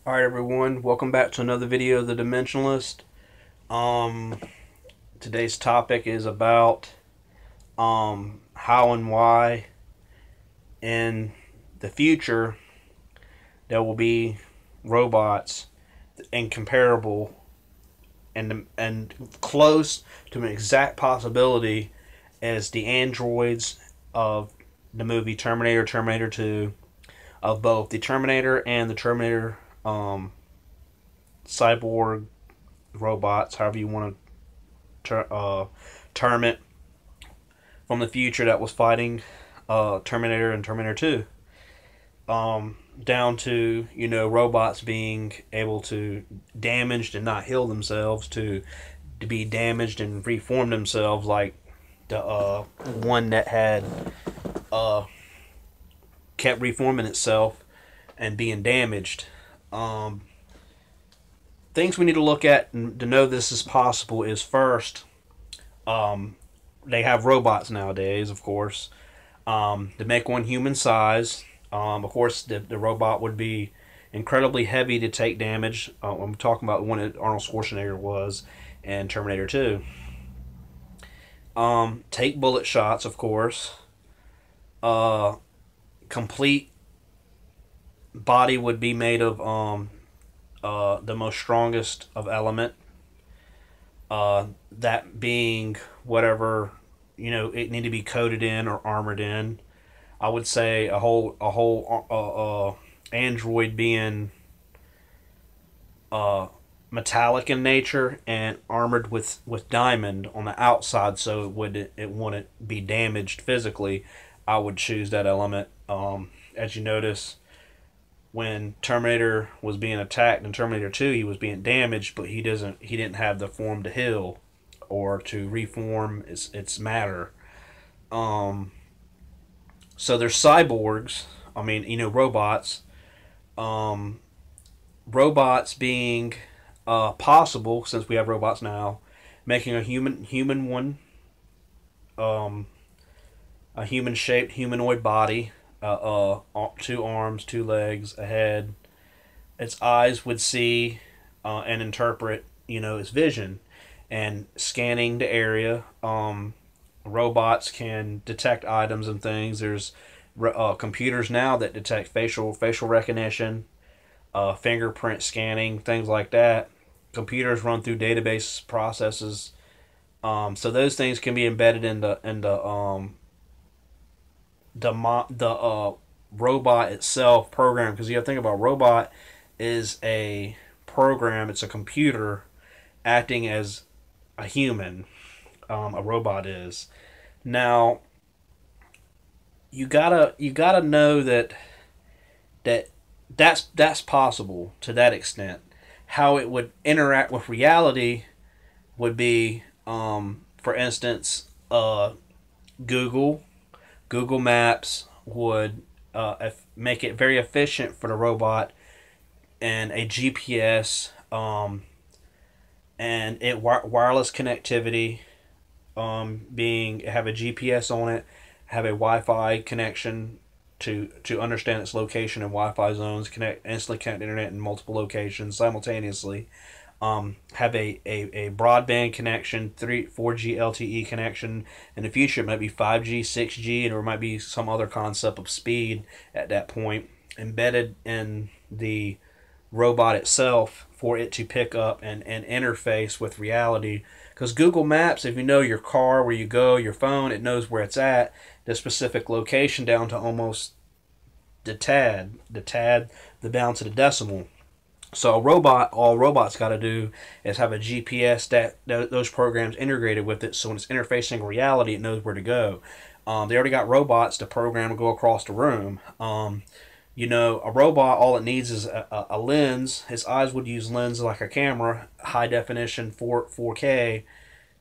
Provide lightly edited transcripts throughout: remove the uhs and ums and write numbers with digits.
Alright everyone, welcome back to another video of The Dimensionalist. Today's topic is about how and why in the future there will be robots and comparable and close to an exact possibility as the androids of the movie Terminator, Terminator 2, of both the Terminator and the Terminator cyborg robots, however you want to term it, from the future that was fighting Terminator and Terminator 2. Down to, robots being able to damage and not heal themselves, to be damaged and reform themselves, like the one that had kept reforming itself and being damaged. Things we need to look at to know this is possible is first, they have robots nowadays, of course, to make one human size. Of course, the robot would be incredibly heavy to take damage. I'm talking about the one that Arnold Schwarzenegger was in Terminator 2. Take bullet shots, of course. Complete body would be made of the most strongest of element. That being whatever it need to be coated in or armored in. I would say a whole android being metallic in nature and armored with diamond on the outside, so it wouldn't be damaged physically. I would choose that element. As you notice, when Terminator was being attacked in Terminator 2, he was being damaged, but he didn't have the form to heal or to reform its matter. So there's cyborgs. I mean, robots. Robots being possible, since we have robots now, making a human one, a human shaped humanoid body, two arms, two legs, a head. Its eyes would see and interpret, its vision, and scanning the area. Robots can detect items and things. There's computers now that detect facial recognition, fingerprint scanning, things like that. Computers run through database processes, so those things can be embedded in the robot itself program. Because you have to think about robot is a program. It's a computer acting as a human. A robot is. Now you gotta know that's possible to that extent. How it would interact with reality would be, for instance, Google Google Maps would make it very efficient for the robot, and a GPS, and wireless connectivity, being have a GPS on it, have a Wi-Fi connection to understand its location in Wi-Fi zones, instantly connect internet in multiple locations simultaneously. Have a broadband connection, 4G LTE connection. In the future, it might be 5G, 6G, and there might be some other concept of speed at that point embedded in the robot itself for it to pick up and interface with reality. Because Google Maps, if you know your car, where you go, your phone, it knows where it's at, the specific location down to almost the down to the decimal. So all robots got to do is have a GPS that those programs integrated with it, so when it's interfacing reality, it knows where to go. They already got robots to program to go across the room. A robot, all it needs is a lens. His eyes would use lenses like a camera, high definition 4K,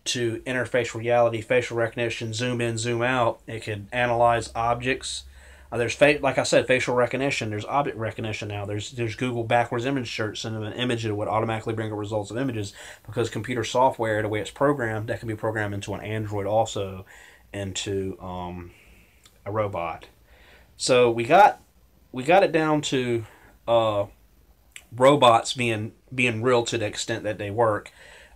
to interface reality, facial recognition, zoom in, zoom out. It could analyze objects. There's, like I said, facial recognition. There's object recognition now. There's Google backwards image search, and an image that would automatically bring up results of images, because computer software, the way it's programmed, that can be programmed into an Android, also into a robot. So we got it down to robots being real to the extent that they work.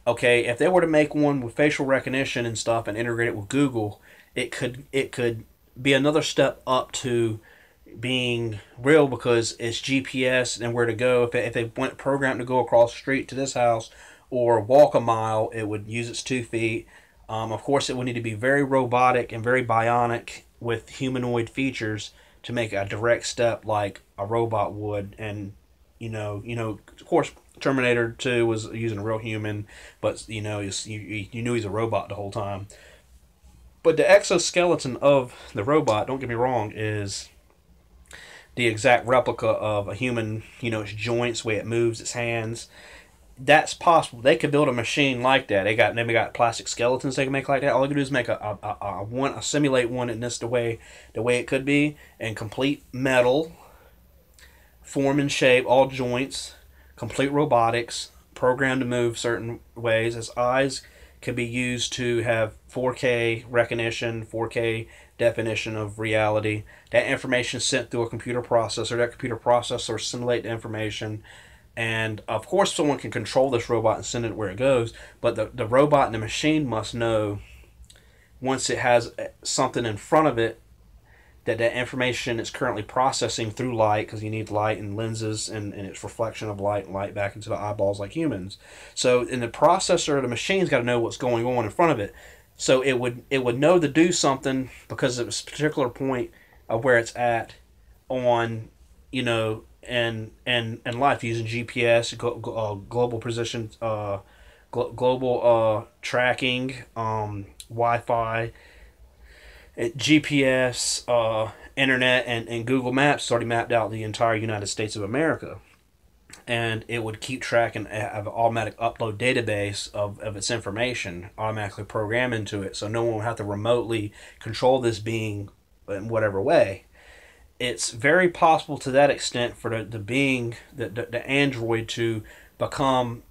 Okay, if they were to make one with facial recognition and stuff and integrate it with Google, it could be another step up to being real because it's GPS and where to go. If they went programmed to go across the street to this house or walk a mile, it would use its 2 feet. Of course, it would need to be very robotic and very bionic with humanoid features to make a direct step like a robot would. And of course, Terminator 2 was using a real human, but you knew he's a robot the whole time. But the exoskeleton of the robot, don't get me wrong, is the exact replica of a human. Its joints, the way it moves, its hands. That's possible. They could build a machine like that. They got plastic skeletons they can make like that. All they can do is make a simulate one in this the way it could be, and complete metal, form and shape, all joints, complete robotics, programmed to move certain ways. Its eyes could be used to have 4K recognition, 4K definition of reality. That information is sent through a computer processor. That computer processor simulate the information. And of course, someone can control this robot and send it where it goes. But the robot and the machine must know once it has something in front of it that information is currently processing through light, because you need light and lenses and its reflection of light and light back into the eyeballs like humans. So in the processor, the machine's got to know what's going on in front of it. So it would know to do something because of a particular point of where it's at on, and life using GPS, global position, global tracking, Wi-Fi, GPS, internet, and Google Maps has already mapped out the entire United States of America. And it would keep track and have an automatic upload database of its information automatically programmed into it, so no one would have to remotely control this being in whatever way. It's very possible to that extent for the being, the android, to become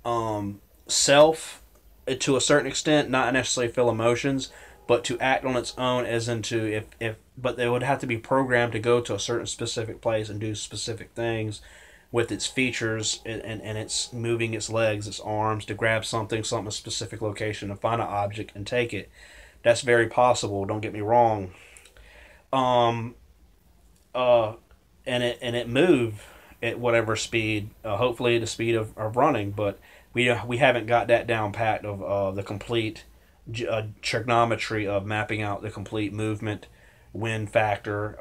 self to a certain extent, not necessarily feel emotions, but to act on its own, as into if but they would have to be programmed to go to a certain specific place and do specific things with its features, and it's moving its legs, its arms to grab something a specific location, to find an object and take it. That's very possible, don't get me wrong. And it move at whatever speed, hopefully the speed of running, but we haven't got that down pat of the complete trigonometry of mapping out the complete movement, wind factor,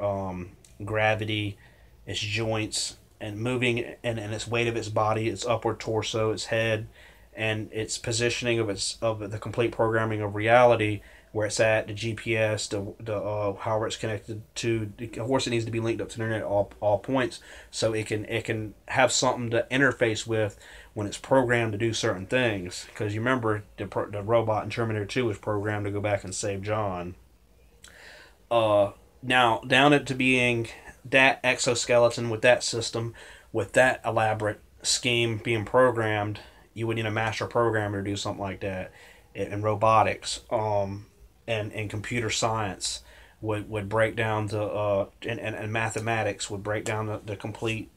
gravity, its joints, and moving, and its weight of its body, its upward torso, its head, and its positioning of the complete programming of reality, where it's at, the GPS, the however it's connected to. Of course, it needs to be linked up to the internet at all points, so it can have something to interface with when it's programmed to do certain things. Because you remember the robot in Terminator 2 was programmed to go back and save John. Now down it to being that exoskeleton with that system, with that elaborate scheme being programmed, you would need a master programmer to do something like that. In robotics, and computer science would break down and mathematics would break down the complete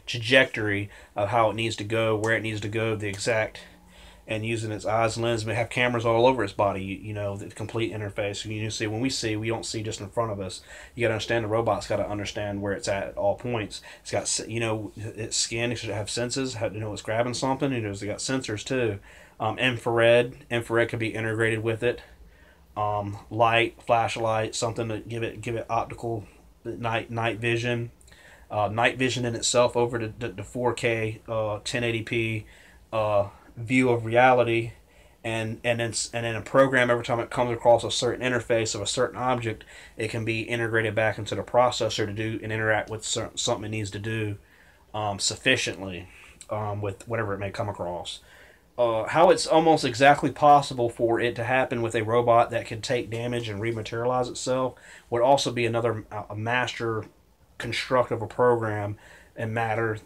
trajectory of how it needs to go, where it needs to go, the exact, and using its eyes and lens, but have cameras all over its body. The complete interface. See, when we don't see just in front of us. You got to understand the robot's got to understand where it's at all points. It's got its skin. It should have senses. How to know it's grabbing something. It's got sensors too. Infrared could be integrated with it. Light, flashlight, something to give it optical night vision. Night vision in itself over the 4K 1080p view of reality, and then a program, every time it comes across a certain interface of a certain object, it can be integrated back into the processor to do and interact with something it needs to do sufficiently with whatever it may come across. How it's almost exactly possible for it to happen with a robot that can take damage and rematerialize itself would also be another a master construct of a program and matter.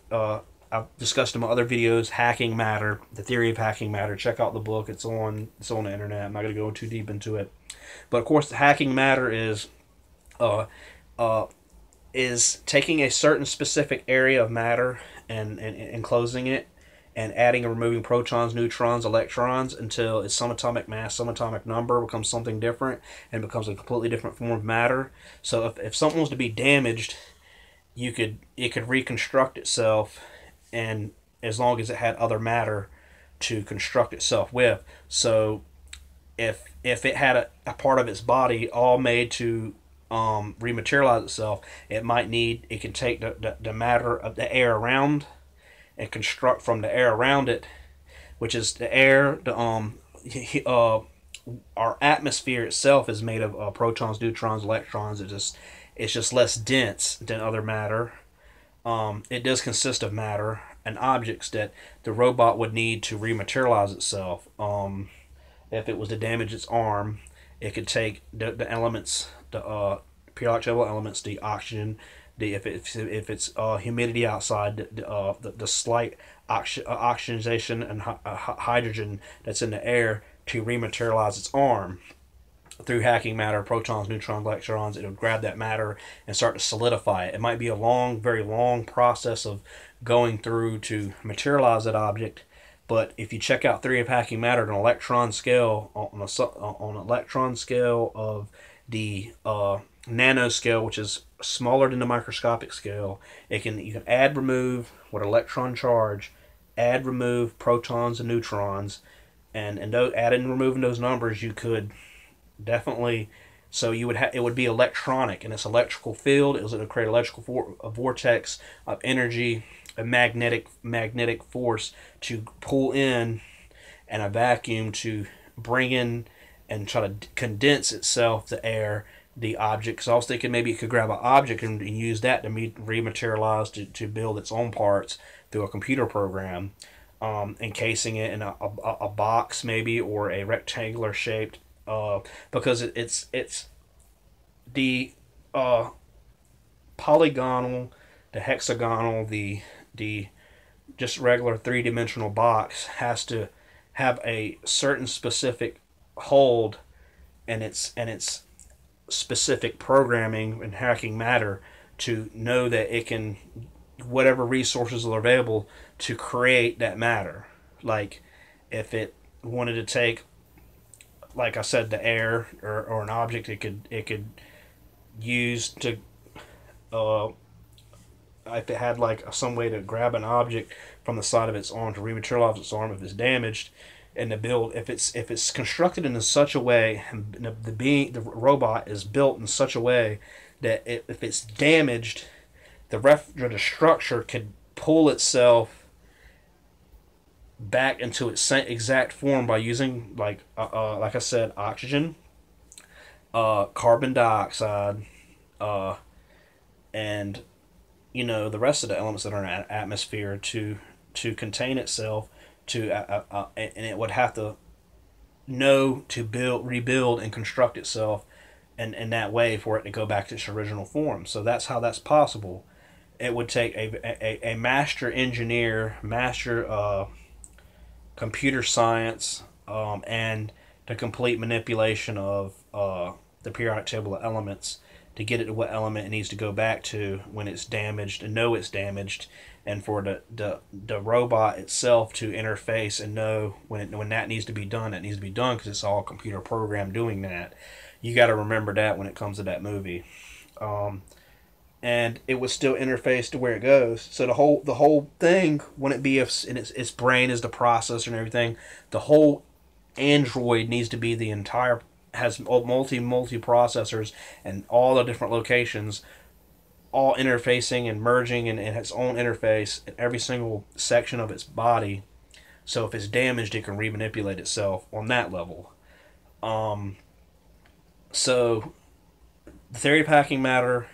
I've discussed in my other videos, hacking matter, the theory of hacking matter. Check out the book; it's on the internet. I'm not going to go too deep into it, but of course, the hacking matter is is taking a certain specific area of matter and enclosing it and adding and removing protons, neutrons, electrons until its some atomic mass, some atomic number becomes something different and becomes a completely different form of matter. So if something was to be damaged, it could reconstruct itself, and as long as it had other matter to construct itself with. So if it had a part of its body all made to rematerialize itself, it can take the matter of the air around and construct from the air around it, which is the air. Our atmosphere itself is made of protons, neutrons, electrons. It's just less dense than other matter. It does consist of matter and objects that the robot would need to rematerialize itself. If it was to damage its arm, it could take the elements, the periodic table elements, the oxygen, if it's humidity outside, the slight oxygenation and hydrogen that's in the air to rematerialize its arm. Through hacking matter, protons, neutrons, electrons, it would grab that matter and start to solidify it. It might be a long, very long process of going through to materialize that object, but if you check out theory of hacking matter on an electron scale, on an electron scale of the nanoscale, which is smaller than the microscopic scale, you can add, remove with electron charge, add, remove protons and neutrons, and adding and removing those numbers, you could definitely. So it would be electronic, and its electrical field is going to create a vortex of energy, a magnetic force to pull in, and a vacuum to bring in and try to condense itself, the air, the object. Because I was thinking maybe it could grab an object and use that to rematerialize to build its own parts through a computer program, encasing it in a box maybe, or a rectangular shaped, because it's the polygonal, the hexagonal, the just regular three-dimensional box has to have a certain specific hold, and its specific programming and hacking matter to know that it can, whatever resources are available to create that matter. Like if it wanted to take, like I said, the air or an object, it could use to if it had like some way to grab an object from the side of its arm to rematerialize its arm if it's damaged, and the build, if it's constructed in such a way, the robot is built in such a way that if it's damaged, the structure could pull itself back into its exact form by using like I said, oxygen, carbon dioxide, and the rest of the elements that are in an atmosphere to contain itself, and it would have to know to rebuild and construct itself in that way for it to go back to its original form. So that's how that's possible. It would take a master engineer, master computer science, and the complete manipulation of the periodic table of elements to get it to what element it needs to go back to when it's damaged, and know it's damaged, and for the robot itself to interface and know when that needs to be done, it needs to be done, because it's all computer program doing that. You got to remember that when it comes to that movie. And it would still interface to where it goes. So the whole thing wouldn't be if its brain is the processor and everything. The whole Android needs to be the entire, has multi processors and all the different locations, all interfacing and merging in its own interface in every single section of its body. So if it's damaged, it can remanipulate itself on that level. So the theory of hacking matter,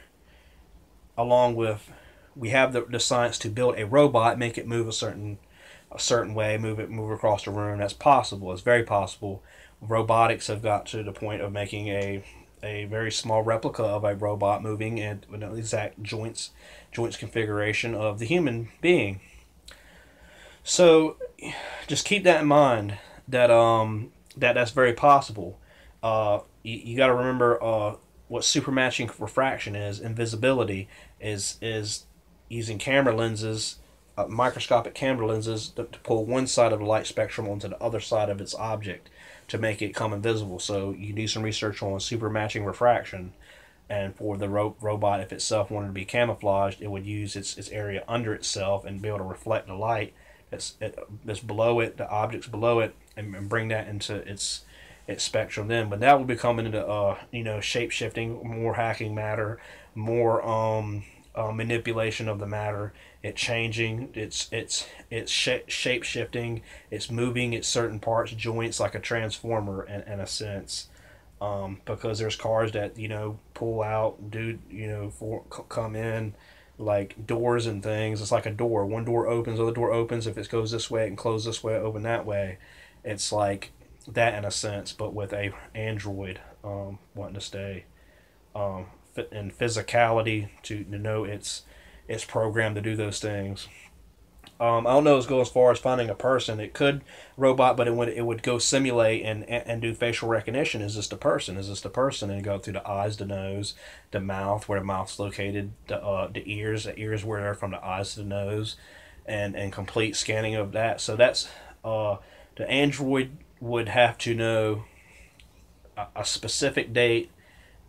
along with, we have the science to build a robot, make it move a certain way, move across the room. That's possible. It's very possible. Robotics have got to the point of making a very small replica of a robot moving in the exact joints configuration of the human being. So just keep that in mind, that that's very possible. You got to remember, what supermatching refraction is, invisibility, is using camera lenses, microscopic camera lenses, to pull one side of the light spectrum onto the other side of its object to make it come invisible. So you do some research on supermatching refraction, and for the robot, if itself wanted to be camouflaged, it would use its area under itself and be able to reflect the light that's below it, the objects below it, and bring that into its spectrum then. But that will be coming into shape shifting, more hacking matter, more manipulation of the matter, it changing, it's shape shifting, it's moving its certain parts, joints, like a transformer in a sense. Because there's cars that pull out, come in, like doors and things. It's like a door. One door opens, other door opens. If it goes this way, it can close this way, open that way. It's like that in a sense, but with a android wanting to stay in physicality to know it's programmed to do those things. I don't know as go as far as finding a person. It could robot, but it would go simulate and do facial recognition. Is this the person? Is this the person? And go through the eyes, the nose, the mouth, where the mouth's located, the ears where they're from the eyes to the nose, and complete scanning of that. So that's the android would have to know a specific date,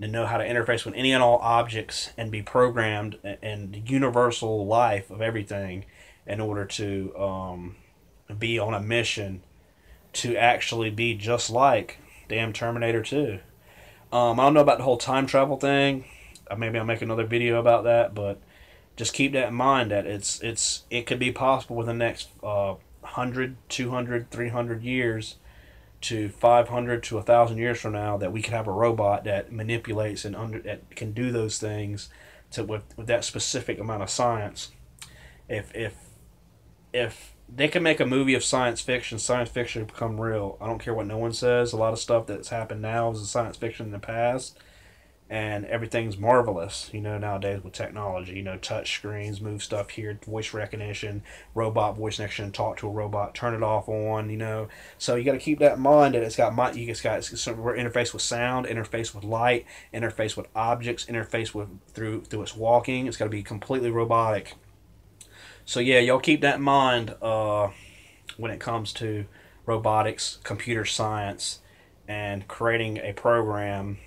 to know how to interface with any and all objects and be programmed, and the universal life of everything, in order to be on a mission to actually be just like damn Terminator 2. I don't know about the whole time travel thing. Maybe I'll make another video about that, but just keep that in mind, that it could be possible within the next 100, 200, 300 years to 500 to 1,000 years from now, that we could have a robot that manipulates and that can do those things with that specific amount of science. If they can make a movie of science fiction will become real. I don't care what no one says. A lot of stuff that's happened now is science fiction in the past, and everything's marvelous, nowadays with technology. Touch screens, move stuff here, voice recognition, robot voice recognition, talk to a robot, turn it off on. So you got to keep that in mind, that we're interface with sound, interface with light, interface with objects, interface with through its walking. It's got to be completely robotic. So yeah, y'all keep that in mind when it comes to robotics, computer science, and creating a program,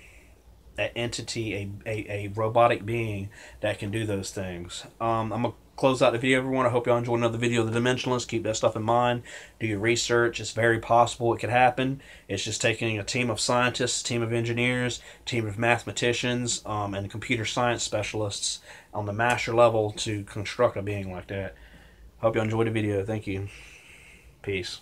an entity, a robotic being that can do those things. I'm going to close out the video, everyone. I hope y'all enjoyed another video of The Dimensionalist. Keep that stuff in mind. Do your research. It's very possible it could happen. It's just taking a team of scientists, team of engineers, team of mathematicians, and computer science specialists on the master level to construct a being like that. Hope y'all enjoyed the video. Thank you. Peace.